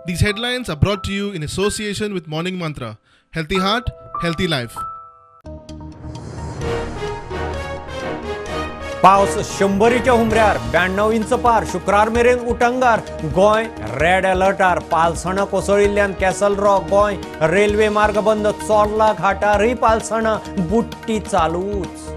These headlines are brought to you in association with Morning Mantra. Healthy heart, healthy life. पावस 100च्या हुमऱ्यार 92 inch पार शुक्रार मेरेन उटंगार Goa red अलर्टार पालसणां कोसळिल्ल्यान castle rock Goa railway मार्ग बंद चोर्ला घाटारय पालसणां बुट्टी चालूच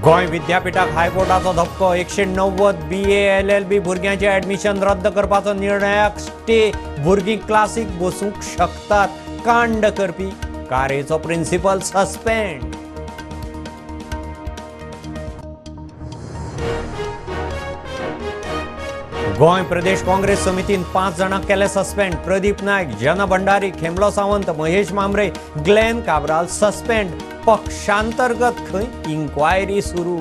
गोंय विद्यापीठाक हायकोर्टाचो धपको 190 BA LLB भुरग्यांचे ऍडमिशन रद्द करपाचो निर्णयाक स्टे भुरगीं क्लासीक बसूंक शकतात कांड करपी कारेचो प्रिन्सिपल सस्पेंड गोंय प्रदेश काँग्रेस समितीन 5 जाणांक केले सस्पेंड प्रदीप नायक जन भंडारी खेमलो सावंत महेश मांबरे ग्लेन काब्राल सस्पेंड पक्षांतर्गत खंय इन्क्वायरी सुरू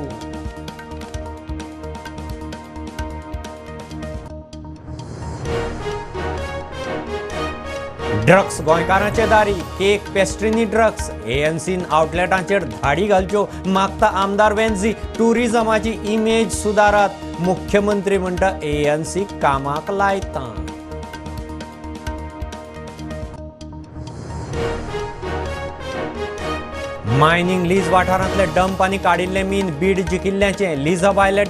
ड्रग्स गोंयकारांचे दारी केक पेस्ट्रीनी ड्रग्स ANCन आउटलेटांचेर धाडी घालच्यो मागता आमदार वेंझी टुरिझमाची इमेज सुदारात मुख्यमंत्री म्हणटा ANC कामाक लायता मायनिंग लीज वाठारांतले डंप आनी काडिल्ले मीन बीड जिखिल्ल्याचे लिजा भायले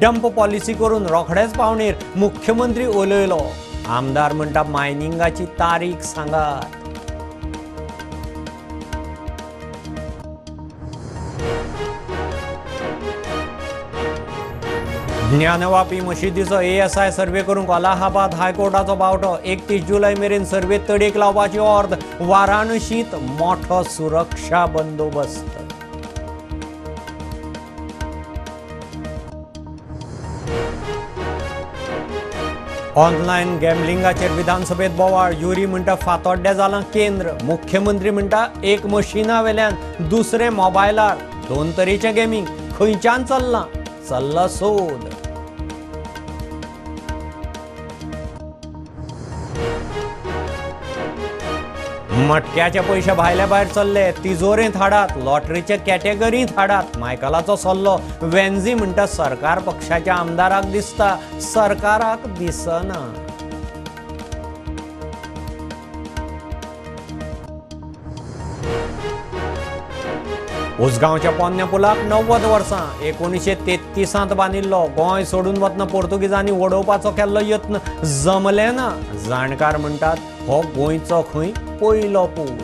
डंप पॉलिसी करून रोखडेच पावणेर मुख्यमंत्री उलयलो आमदार म्हणटा मायनिंगाची तारीख सांगात ज्ञानवापी मशिदीचो ASI सर्वे करूंक अलाहाबाद हायकोर्टाचो बावटो 31 जुलय मेरेन सर्वे तडेक लावपाची ऑर्द वाराणसीत मोठो सुरक्षा बंदोबस्त ऑनलायन गॅमलिंगाचेर विधानसभेत बोवाळ युरी म्हणटा फातोड्डें जालां केंद्र मुख्यमंत्री म्हणटा एक मशिना वेल्यान दुसरे मोबायलार 2 तरेचें गेमींग खंयच्यान चल्ला सोद मटक्याचे पयशे भायल्या भायर चल्ले तिजोरेंत हाडात लॉटरीचे कॅटेगरींत हाडात मायकलाचो सल्लो वेंझी म्हणटा सरकार पक्षाच्या आमदाराक दिसता सरकाराक दिसना उसगांवच्या पोन्ने पुलाक 90 वर्सां 1933 बांदिल्लो गोंय सोडून वतना पोर्तुगीजांनी वडोवपाचो केल्लो यत्न जमले ना जाणकार म्हणटात हो गोंयचो खंय पयलो पूल